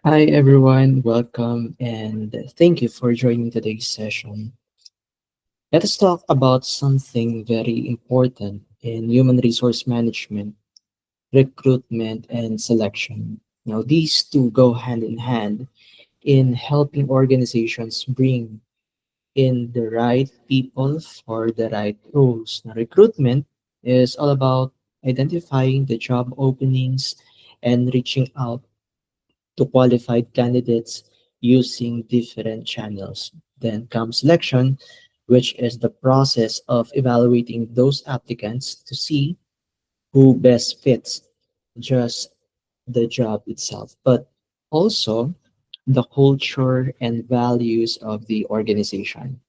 Hi everyone, welcome and thank you for joining today's session. Let us talk about something very important in human resource management, recruitment and selection. Now, these two go hand in hand in helping organizations bring in the right people for the right roles. Now, recruitment is all about identifying the job openings and reaching out to qualified candidates using different channels. Then comes selection, which is the process of evaluating those applicants to see who best fits just the job itself, but also the culture and values of the organization.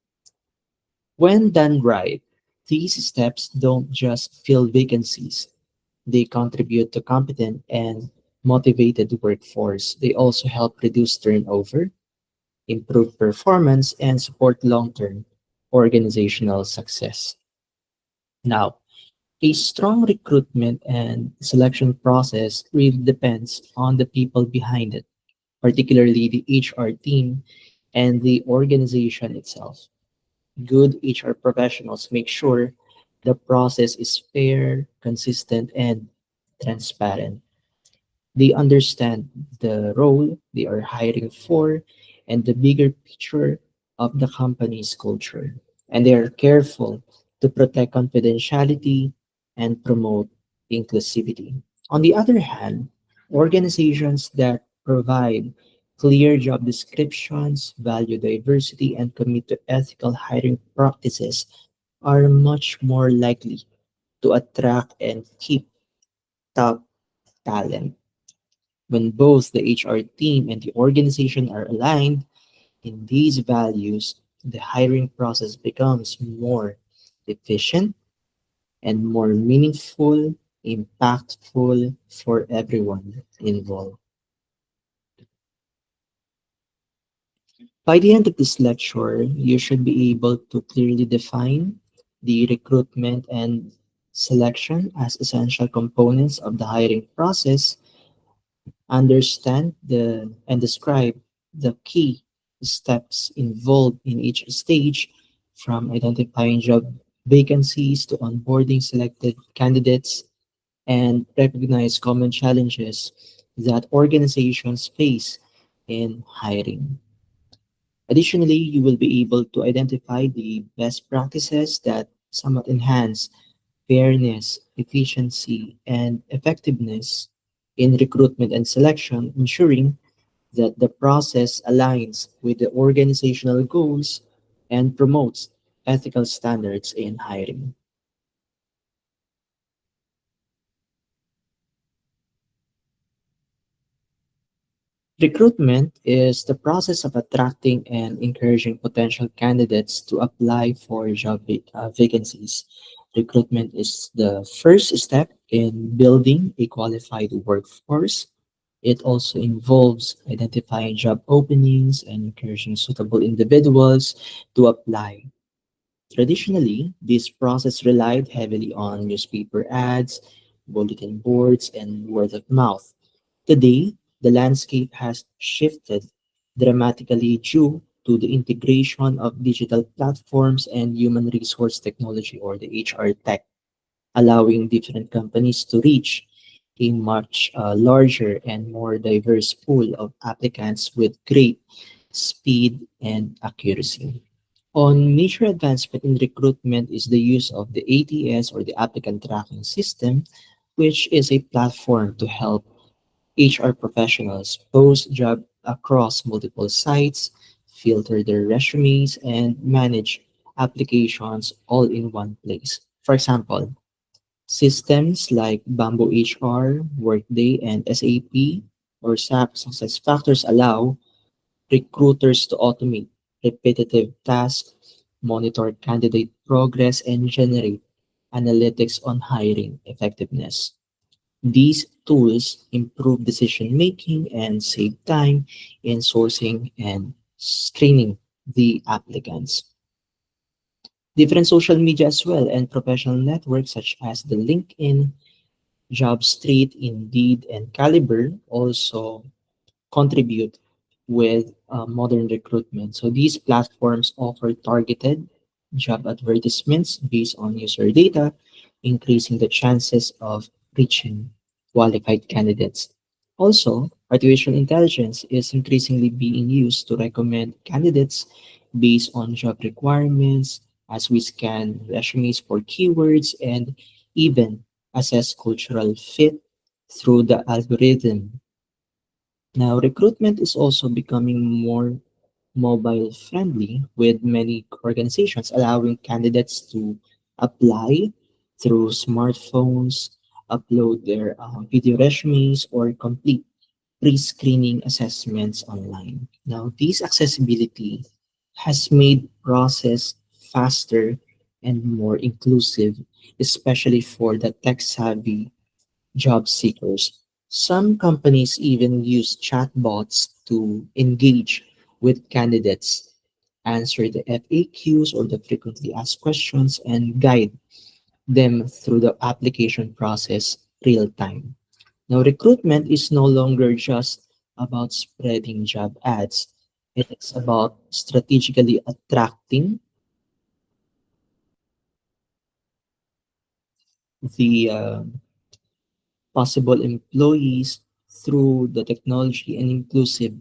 When done right, these steps don't just fill vacancies, they contribute to competent and motivated workforce. They also help reduce turnover, improve performance, and support long-term organizational success. Now, a strong recruitment and selection process really depends on the people behind it, particularly the HR team and the organization itself. Good HR professionals make sure the process is fair, consistent, and transparent. They understand the role they are hiring for and the bigger picture of the company's culture. And they are careful to protect confidentiality and promote inclusivity. On the other hand, organizations that provide clear job descriptions, value diversity, and commit to ethical hiring practices are much more likely to attract and keep top talent. When both the HR team and the organization are aligned in these values, the hiring process becomes more efficient and more meaningful, impactful for everyone involved. By the end of this lecture, you should be able to clearly define the recruitment and selection as essential components of the hiring process, understand the and describe the key steps involved in each stage, from identifying job vacancies to onboarding selected candidates, and recognize common challenges that organizations face in hiring. Additionally, you will be able to identify the best practices that somewhat enhance fairness, efficiency, and effectiveness in recruitment and selection, ensuring that the process aligns with the organizational goals and promotes ethical standards in hiring. Recruitment is the process of attracting and encouraging potential candidates to apply for vacancies. Recruitment is the first step in building a qualified workforce. It also involves identifying job openings and encouraging suitable individuals to apply. Traditionally, this process relied heavily on newspaper ads, bulletin boards, and word of mouth. Today, the landscape has shifted dramatically due to the integration of digital platforms and human resource technology, or the HR tech, allowing different companies to reach a much larger and more diverse pool of applicants with great speed and accuracy. On major advancement in recruitment is the use of the ATS, or the applicant tracking system, which is a platform to help HR professionals post job across multiple sites, filter their resumes, and manage applications all in one place. For example, systems like Bamboo HR, Workday, and SAP or SAP SuccessFactors allow recruiters to automate repetitive tasks, monitor candidate progress, and generate analytics on hiring effectiveness. These tools improve decision making and save time in sourcing and screening the applicants. Different social media as well and professional networks such as the LinkedIn, JobStreet, Indeed, and Caliber also contribute with modern recruitment. So these platforms offer targeted job advertisements based on user data, increasing the chances of reaching qualified candidates. Also, artificial intelligence is increasingly being used to recommend candidates based on job requirements as we scan resumes for keywords and even assess cultural fit through the algorithm. Now, recruitment is also becoming more mobile friendly, with many organizations allowing candidates to apply through smartphones, upload their video resumes, or complete pre screening assessments online. Now, this accessibility has made process faster and more inclusive, especially for the tech savvy job seekers. Some companies even use chatbots to engage with candidates, answer the FAQs or the frequently asked questions, and guide them through the application process real time. Now, recruitment is no longer just about spreading job ads. It is about strategically attracting the possible employees through the technology and inclusive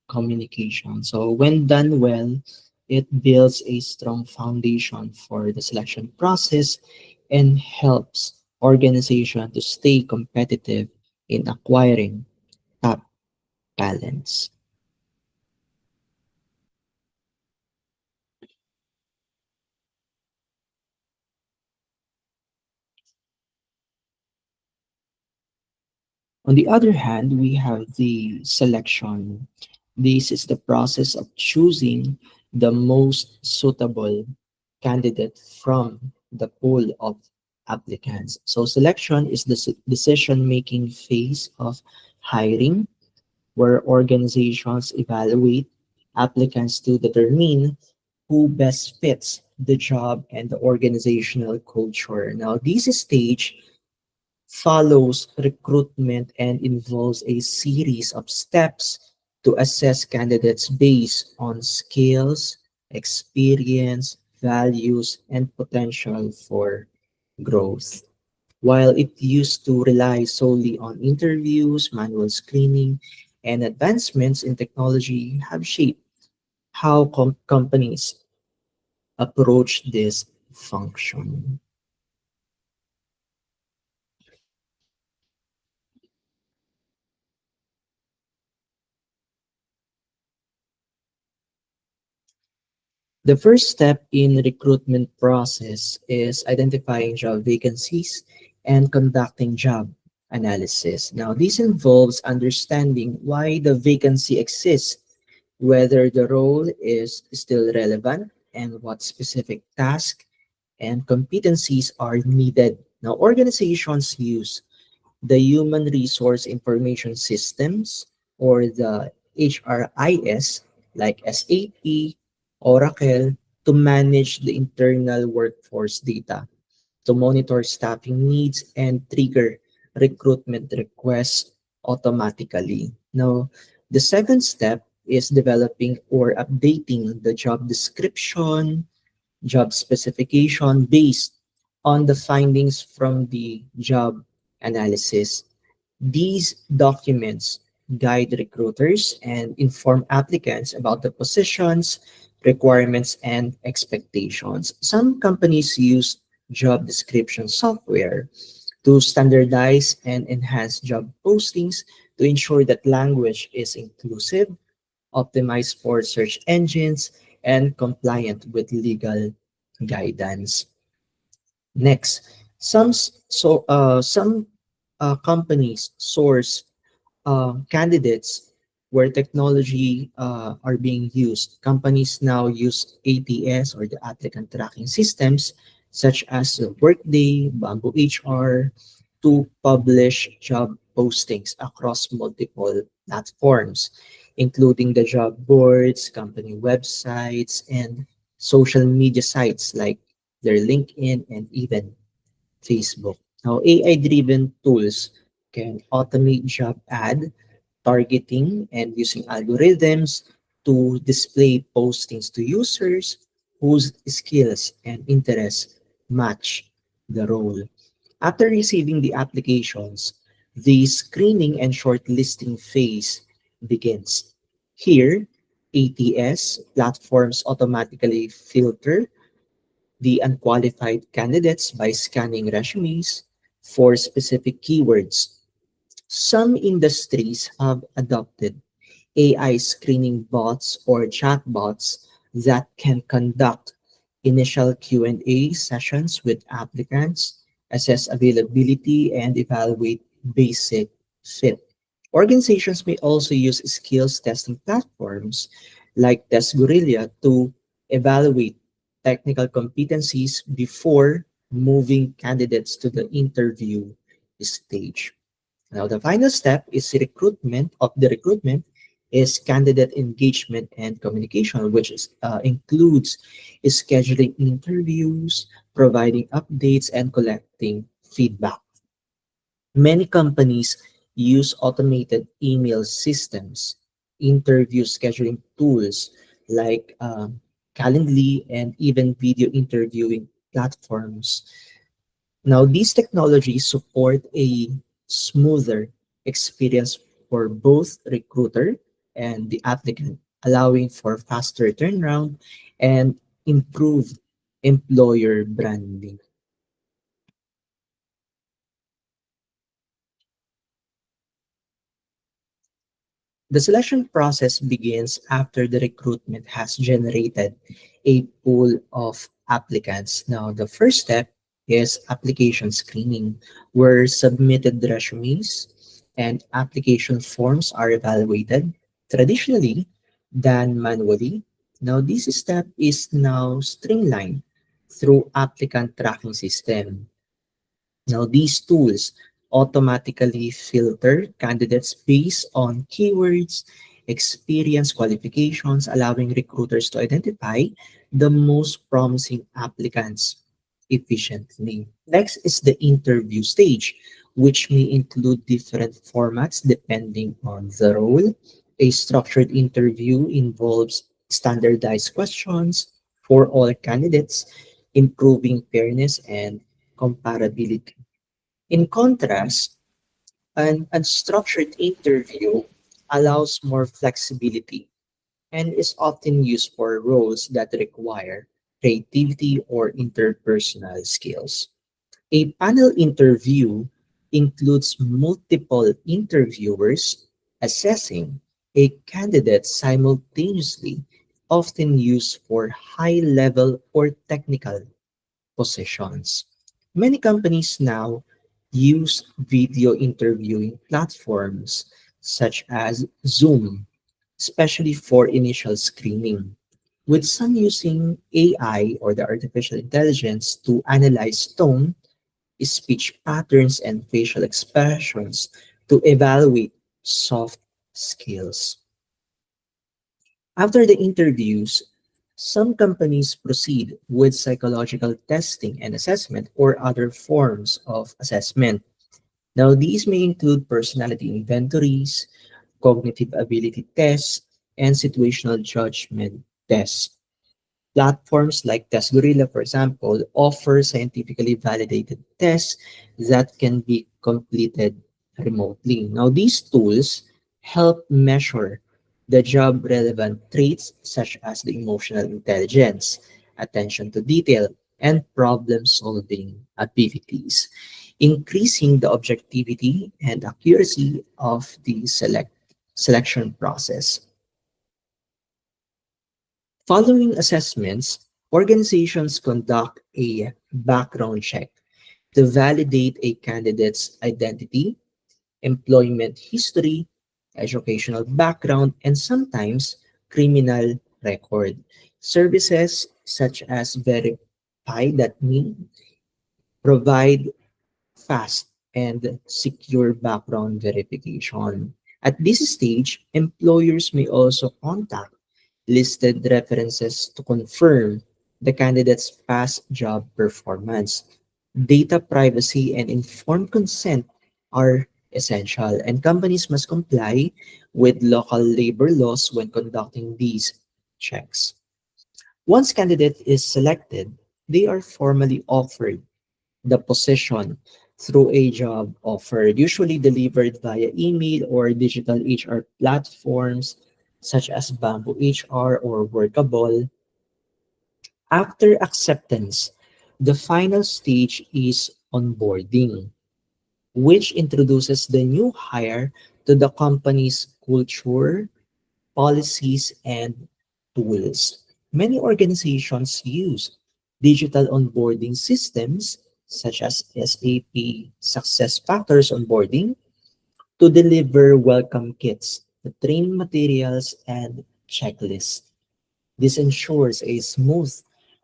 communication. So, when done well, it builds a strong foundation for the selection process and helps organization to stay competitive in acquiring top talents. On the other hand, we have the selection. This is the process of choosing the most suitable candidate from the pool of applicants. So selection is the decision-making phase of hiring, where organizations evaluate applicants to determine who best fits the job and the organizational culture. Now, this stage follows recruitment and involves a series of steps to assess candidates based on skills, experience, values, and potential for growth. While it used to rely solely on interviews, manual screening, and advancements in technology have shaped how companies approach this function. The first step in recruitment process is identifying job vacancies and conducting job analysis. Now, this involves understanding why the vacancy exists, whether the role is still relevant, and what specific tasks and competencies are needed. Now, organizations use the Human Resource Information Systems or the HRIS like SAP, Oracle to manage the internal workforce data, to monitor staffing needs and trigger recruitment requests automatically. Now, the second step is developing or updating the job description, job specification based on the findings from the job analysis. These documents guide recruiters and inform applicants about the positions, requirements, and expectations. Some companies use job description software to standardize and enhance job postings to ensure that language is inclusive, optimized for search engines, and compliant with legal guidance. Next, some companies source candidates where technology are being used. Companies now use ATS or the applicant tracking systems such as Workday, Bamboo HR to publish job postings across multiple platforms, including the job boards, company websites, and social media sites like their LinkedIn and even Facebook. Now, AI driven tools can automate job ad targeting and using algorithms to display postings to users whose skills and interests match the role. After receiving the applications, the screening and shortlisting phase begins. Here, ATS platforms automatically filter the unqualified candidates by scanning resumes for specific keywords. Some industries have adopted AI screening bots or chatbots that can conduct initial Q&A sessions with applicants, assess availability, and evaluate basic fit. Organizations may also use skills testing platforms like TestGorilla to evaluate technical competencies before moving candidates to the interview stage. Now, the final step is recruitment is candidate engagement and communication, which includes scheduling interviews, providing updates, and collecting feedback. Many companies use automated email systems, interview scheduling tools like Calendly, and even video interviewing platforms. Now, these technologies support a smoother experience for both recruiter and the applicant, allowing for faster turnaround and improved employer branding. The selection process begins after the recruitment has generated a pool of applicants. Now, the first step is application screening, where submitted resumes and application forms are evaluated, traditionally done manually. Now, this step is now streamlined through applicant tracking system. Now, these tools automatically filter candidates based on keywords, experience, qualifications, allowing recruiters to identify the most promising applicants efficiently. Next is the interview stage, which may include different formats depending on the role. A structured interview involves standardized questions for all candidates, improving fairness and comparability. In contrast, an unstructured interview allows more flexibility and is often used for roles that require creativity or interpersonal skills. A panel interview includes multiple interviewers assessing a candidate simultaneously, often used for high level or technical positions. Many companies now use video interviewing platforms such as Zoom, especially for initial screening, with some using AI or the artificial intelligence to analyze tone, speech patterns, and facial expressions to evaluate soft skills. After the interviews, some companies proceed with psychological testing and assessment or other forms of assessment. Now, these may include personality inventories, cognitive ability tests, and situational judgment tests. Platforms like TestGorilla, for example, offer scientifically validated tests that can be completed remotely. Now, these tools help measure the job relevant traits such as the emotional intelligence, attention to detail, and problem solving abilities, increasing the objectivity and accuracy of the selection process. Following assessments, organizations conduct a background check to validate a candidate's identity, employment history, educational background, and sometimes criminal record. Services such as Verify.me provide fast and secure background verification. At this stage, employers may also contact listed references to confirm the candidate's past job performance. Data privacy and informed consent are essential, and companies must comply with local labor laws when conducting these checks. Once candidate is selected, they are formally offered the position through a job offer, usually delivered via email or digital HR platforms such as Bamboo HR or Workable. After acceptance, the final stage is onboarding, which introduces the new hire to the company's culture, policies, and tools. Many organizations use digital onboarding systems such as SAP Success Factors Onboarding to deliver welcome kits, the training materials, and checklists. This ensures a smooth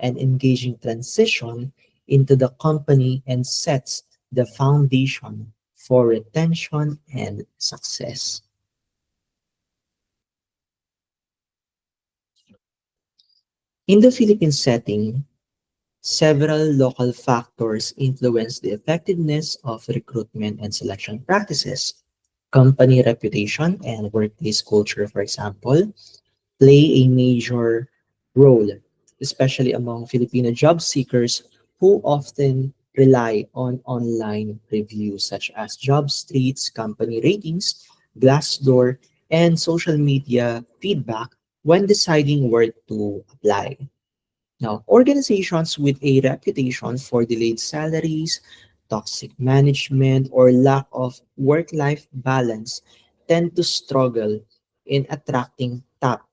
and engaging transition into the company and sets the foundation for retention and success. In the Philippine setting, several local factors influence the effectiveness of recruitment and selection practices. Company reputation and workplace culture, for example, play a major role, especially among Filipino job seekers who often rely on online reviews such as job streets, company ratings, Glassdoor, and social media feedback when deciding where to apply. Now, organizations with a reputation for delayed salaries, toxic management, or lack of work life balance tend to struggle in attracting top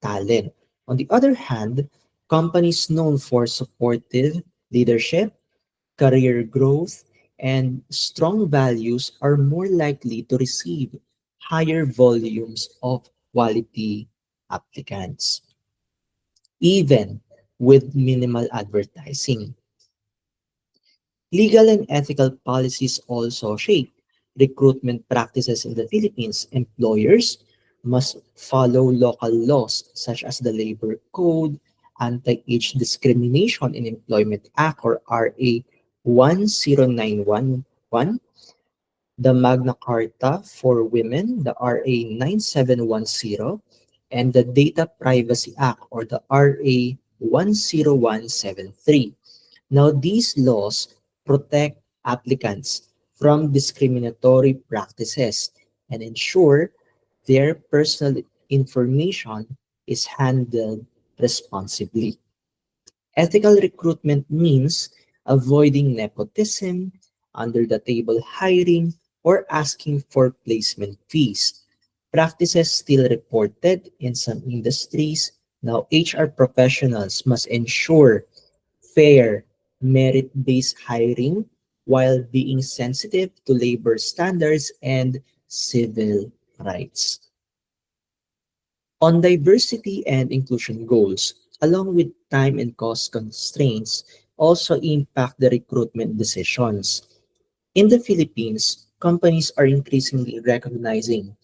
talent. On the other hand, companies known for supportive leadership, career growth, and strong values are more likely to receive higher volumes of quality applicants, even with minimal advertising. Legal and ethical policies also shape recruitment practices in the Philippines. Employers must follow local laws such as the Labor Code, Anti-Age Discrimination in Employment Act or RA 10911, the Magna Carta for Women, the RA 9710, and the Data Privacy Act or the RA 10173. Now, these laws protect applicants from discriminatory practices and ensure their personal information is handled responsibly. Ethical recruitment means avoiding nepotism, under the table hiring, or asking for placement fees. Practices still reported in some industries. Now, HR professionals must ensure fair, merit-based hiring while being sensitive to labor standards and civil rights. On diversity and inclusion goals, along with time and cost constraints, also impact the recruitment decisions. In the Philippines, companies are increasingly recognizing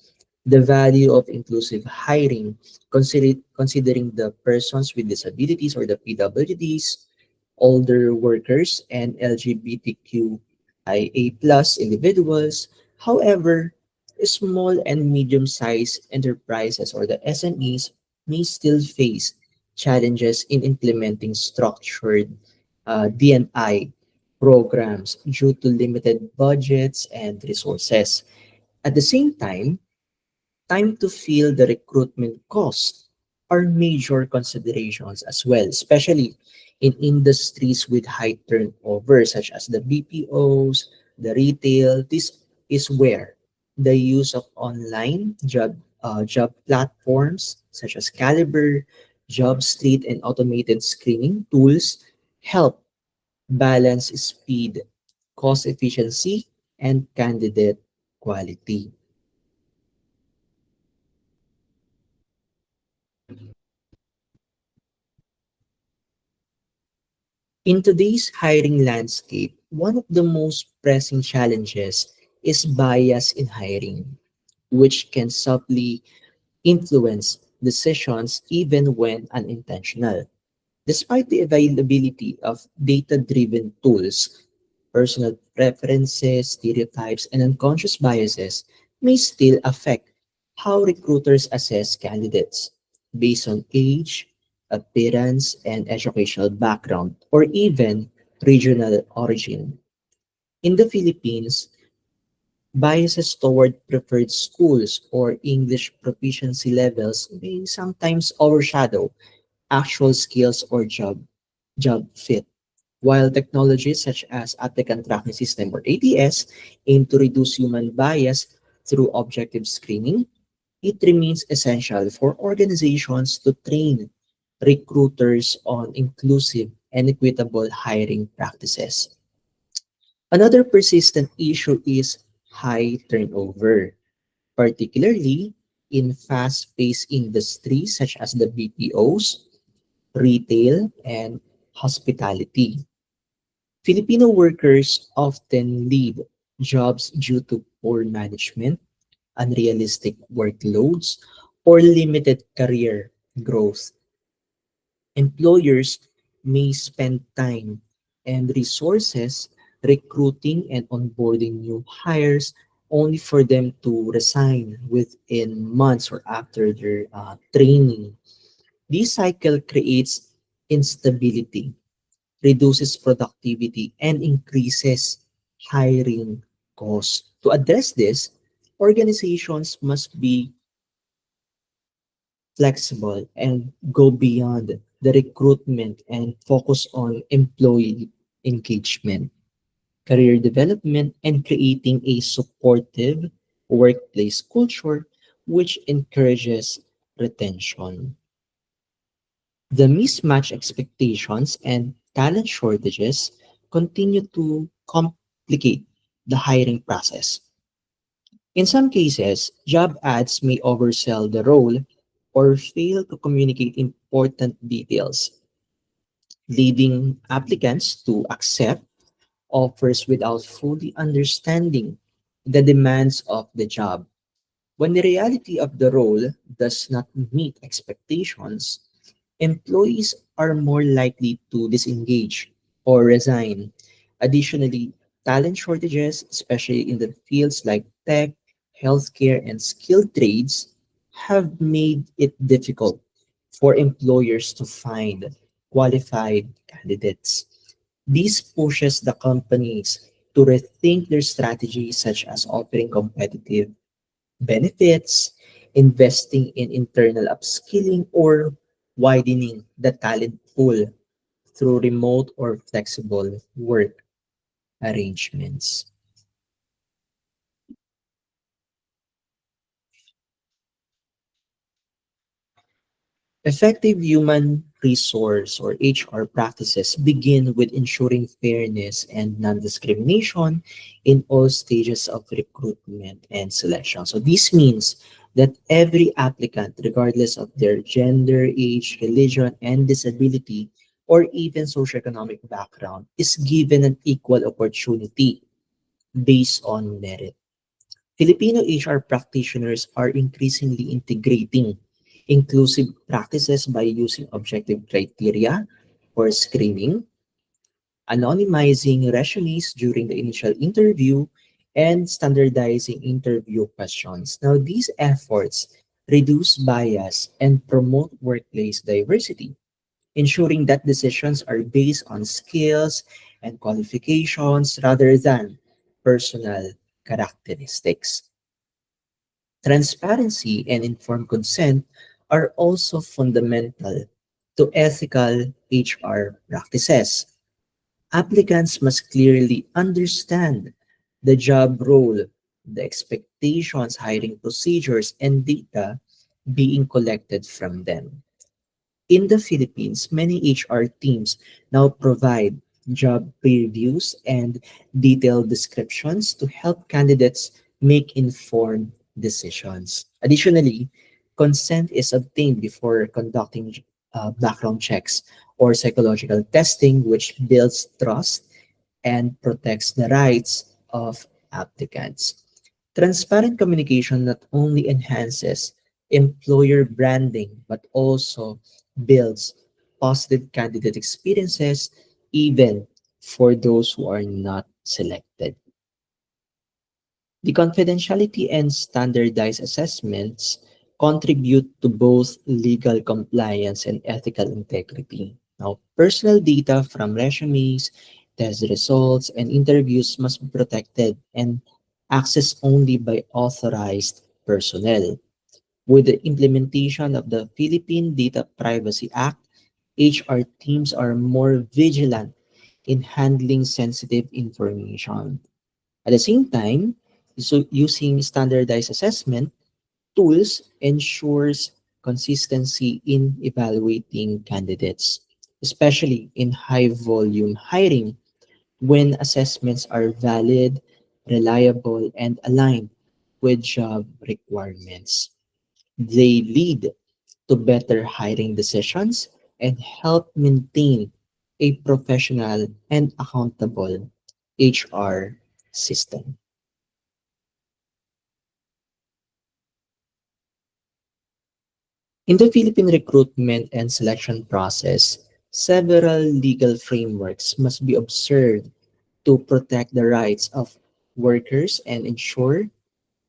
the value of inclusive hiring, considering the persons with disabilities or the PWDs, older workers, and LGBTQIA plus individuals. However, small and medium-sized enterprises or the SMEs may still face challenges in implementing structured D&I programs due to limited budgets and resources. At the same time to fill the recruitment cost are major considerations as well, especially in industries with high turnover, such as the BPOs, the retail. This is where the use of online job platforms such as Caliber, JobStreet, and automated screening tools help balance speed, cost efficiency, and candidate quality. In today's hiring landscape, one of the most pressing challenges is bias in hiring, which can subtly influence decisions even when unintentional. Despite the availability of data driven tools, Personal preferences, stereotypes, and unconscious biases may still affect how recruiters assess candidates based on age, appearance, and educational background, or even regional origin. In the Philippines, biases toward preferred schools or English proficiency levels may sometimes overshadow actual skills or job fit. While technologies such as applicant tracking system or ATS aim to reduce human bias through objective screening, it remains essential for organizations to train recruiters on inclusive and equitable hiring practices. Another persistent issue is high turnover, particularly in fast-paced industries such as the BPOs, retail, and hospitality. Filipino workers often leave jobs due to poor management, unrealistic workloads, or limited career growth. Employers may spend time and resources recruiting and onboarding new hires only for them to resign within months or after their training. This cycle creates instability, reduces productivity, and increases hiring costs. To address this, organizations must be flexible and go beyond the recruitment and focus on employee engagement, career development, and creating a supportive workplace culture which encourages retention. The mismatched expectations and talent shortages continue to complicate the hiring process. In some cases, job ads may oversell the role or fail to communicate important details, leading applicants to accept offers without fully understanding the demands of the job. When the reality of the role does not meet expectations, employees are more likely to disengage or resign. Additionally, talent shortages, especially in the fields like tech, healthcare, and skilled trades, have made it difficult for employers to find qualified candidates. This pushes the companies to rethink their strategies, such as offering competitive benefits, investing in internal upskilling, or widening the talent pool through remote or flexible work arrangements. Effective human resource or HR practices begin with ensuring fairness and non-discrimination in all stages of recruitment and selection. So this means that every applicant, regardless of their gender, age, religion, and disability, or even socioeconomic background, is given an equal opportunity based on merit. Filipino HR practitioners are increasingly integrating inclusive practices by using objective criteria for screening, anonymizing resumes during the initial interview, and standardizing interview questions. Now, these efforts reduce bias and promote workplace diversity, ensuring that decisions are based on skills and qualifications rather than personal characteristics. Transparency and informed consent are also fundamental to ethical HR practices. Applicants must clearly understand the job role, the expectations, hiring procedures, and data being collected from them. In the Philippines, many HR teams now provide job previews and detailed descriptions to help candidates make informed decisions. Additionally, consent is obtained before conducting background checks or psychological testing, which builds trust and protects the rights of applicants. Transparent communication not only enhances employer branding but also builds positive candidate experiences even for those who are not selected. The confidentiality and standardized assessments contribute to both legal compliance and ethical integrity. Now, personal data from resumes, test results, and interviews must be protected and accessed only by authorized personnel. With the implementation of the Philippine Data Privacy Act, HR teams are more vigilant in handling sensitive information. At the same time, using standardized assessment tools ensures consistency in evaluating candidates, especially in high volume hiring when assessments are valid, reliable, and aligned with job requirements. They lead to better hiring decisions and help maintain a professional and accountable HR system. In the Philippine recruitment and selection process, several legal frameworks must be observed to protect the rights of workers and ensure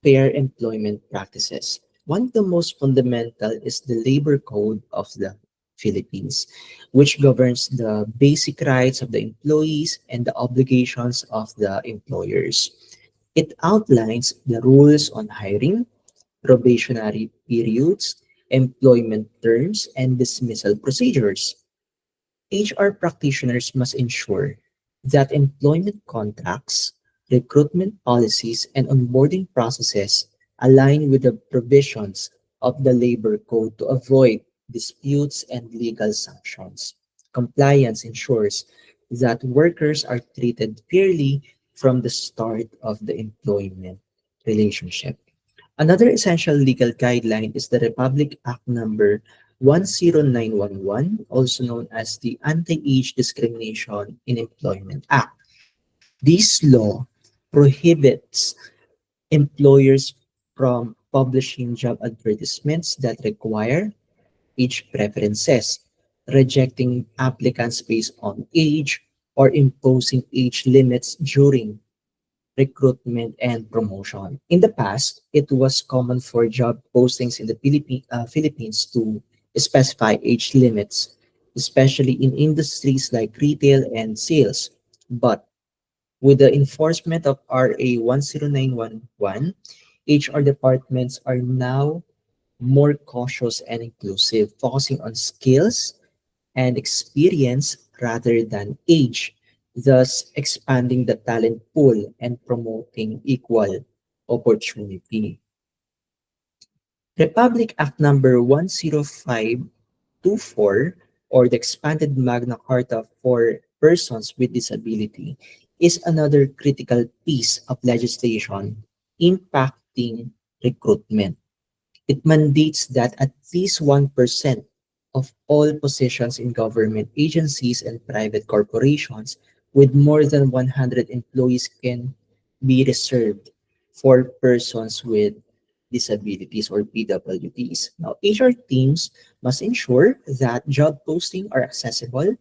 fair employment practices. One of the most fundamental is the Labor Code of the Philippines, which governs the basic rights of the employees and the obligations of the employers. It outlines the rules on hiring, probationary periods, employment terms, and dismissal procedures. HR practitioners must ensure that employment contracts, recruitment policies, and onboarding processes align with the provisions of the Labor Code to avoid disputes and legal sanctions. Compliance ensures that workers are treated fairly from the start of the employment relationship. Another essential legal guideline is the Republic Act number 10911, also known as the Anti-Age Discrimination in Employment Act. This law prohibits employers from publishing job advertisements that require age preferences, rejecting applicants based on age, or imposing age limits during recruitment, and promotion. In the past, it was common for job postings in the Philippines to specify age limits, especially in industries like retail and sales. But with the enforcement of RA 10911, HR departments are now more cautious and inclusive, focusing on skills and experience rather than age, thus expanding the talent pool and promoting equal opportunity. Republic Act number 10524, or the expanded Magna Carta for persons with disability, is another critical piece of legislation impacting recruitment. It mandates that at least 1% of all positions in government agencies and private corporations with more than 100 employees can be reserved for persons with disabilities or PWDs. Now, HR teams must ensure that job postings are accessible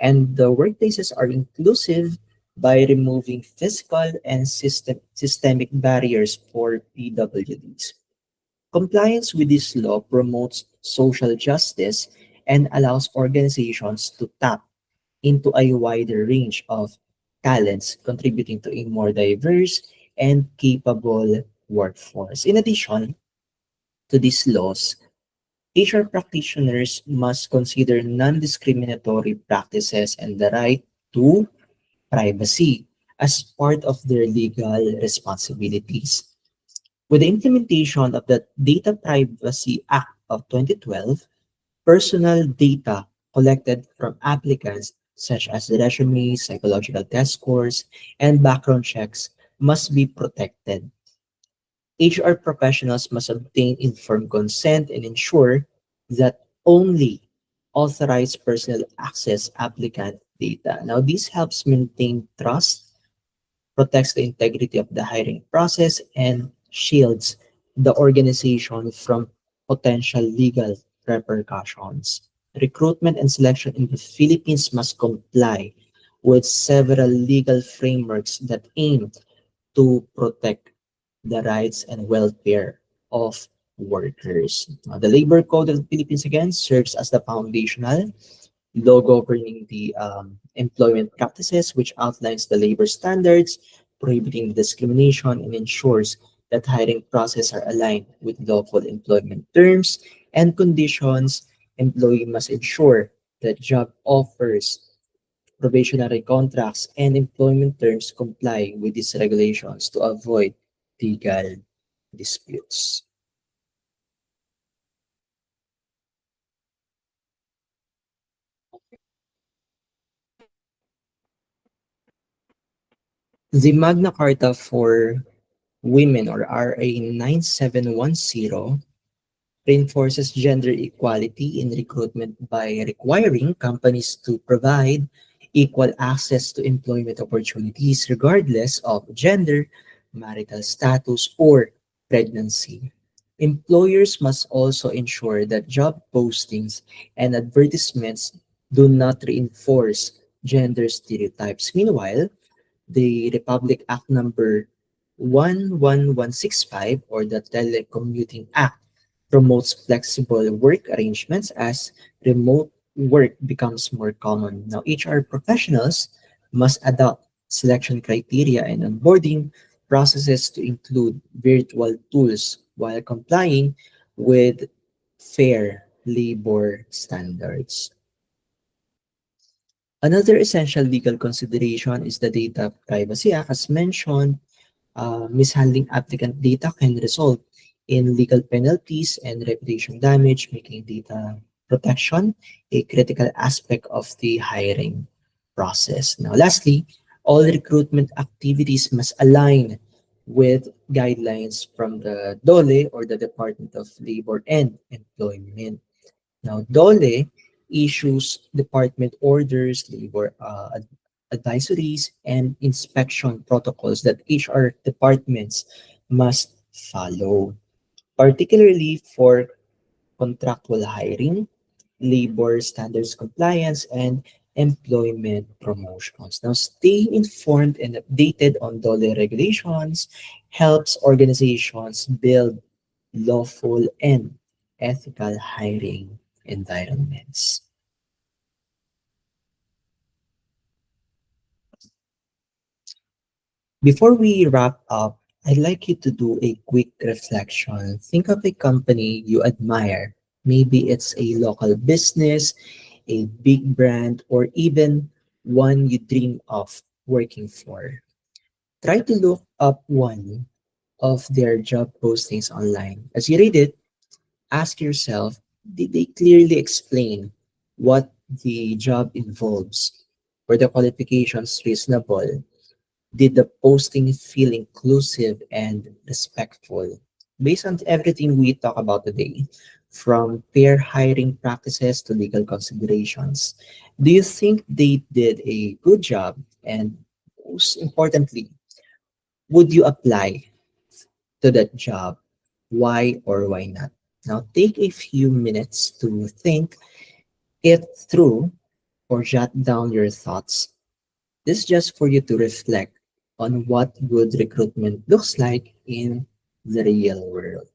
and the workplaces are inclusive by removing physical and systemic barriers for PWDs. Compliance with this law promotes social justice and allows organizations to tap into a wider range of talents, contributing to a more diverse and capable workforce. In addition to these laws, HR practitioners must consider non discriminatory practices and the right to privacy as part of their legal responsibilities. With the implementation of the Data Privacy Act of 2012, personal data collected from applicants, such as resumes, psychological test scores, and background checks, must be protected. HR professionals must obtain informed consent and ensure that only authorized personnel access applicant data. Now, this helps maintain trust, protects the integrity of the hiring process, and shields the organization from potential legal repercussions. Recruitment and selection in the Philippines must comply with several legal frameworks that aim to protect the rights and welfare of workers. The Labor Code of the Philippines again serves as the foundational law governing the employment practices, which outlines the labor standards, prohibiting discrimination, and ensures that hiring processes are aligned with lawful employment terms and conditions. Employee must ensure that job offers, probationary contracts, and employment terms comply with these regulations to avoid legal disputes. The Magna Carta for Women, or RA 9710, reinforces gender equality in recruitment by requiring companies to provide equal access to employment opportunities regardless of gender, marital status, or pregnancy. Employers must also ensure that job postings and advertisements do not reinforce gender stereotypes. Meanwhile, the Republic Act number 11165, or the Telecommuting Act, promotes flexible work arrangements as remote work becomes more common. Now, HR professionals must adopt selection criteria and onboarding processes to include virtual tools while complying with fair labor standards. Another essential legal consideration is the Data Privacy Act. As mentioned, mishandling applicant data can result in legal penalties and reputation damage, making data protection a critical aspect of the hiring process. Now, lastly, all recruitment activities must align with guidelines from the DOLE, or the Department of Labor and Employment. Now, DOLE issues department orders, labor advisories, and inspection protocols that HR departments must follow, particularly for contractual hiring, labor standards compliance, and employment promotions. Now, staying informed and updated on DOLE regulations helps organizations build lawful and ethical hiring environments. Before we wrap up, I'd like you to do a quick reflection. Think of a company you admire. Maybe it's a local business, a big brand, or even one you dream of working for. Try to look up one of their job postings online. As you read it, ask yourself, did they clearly explain what the job involves? Were the qualifications reasonable? Did the posting feel inclusive and respectful? Based on everything we talk about today, from fair hiring practices to legal considerations, do you think they did a good job? And most importantly, would you apply to that job? Why or why not? Now, take a few minutes to think it through or jot down your thoughts. This is just for you to reflect on what good recruitment looks like in the real world.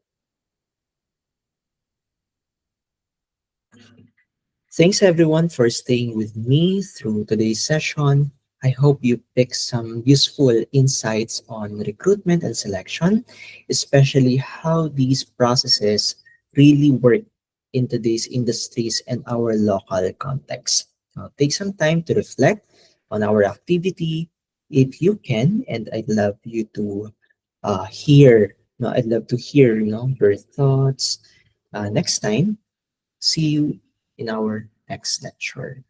Thanks everyone for staying with me through today's session. I hope you picked some useful insights on recruitment and selection, especially how these processes really work in today's industries and our local context. Now, take some time to reflect on our activity if you can, and I'd love you to hear. No, I'd love to hear, your thoughts next time. See you in our next lecture.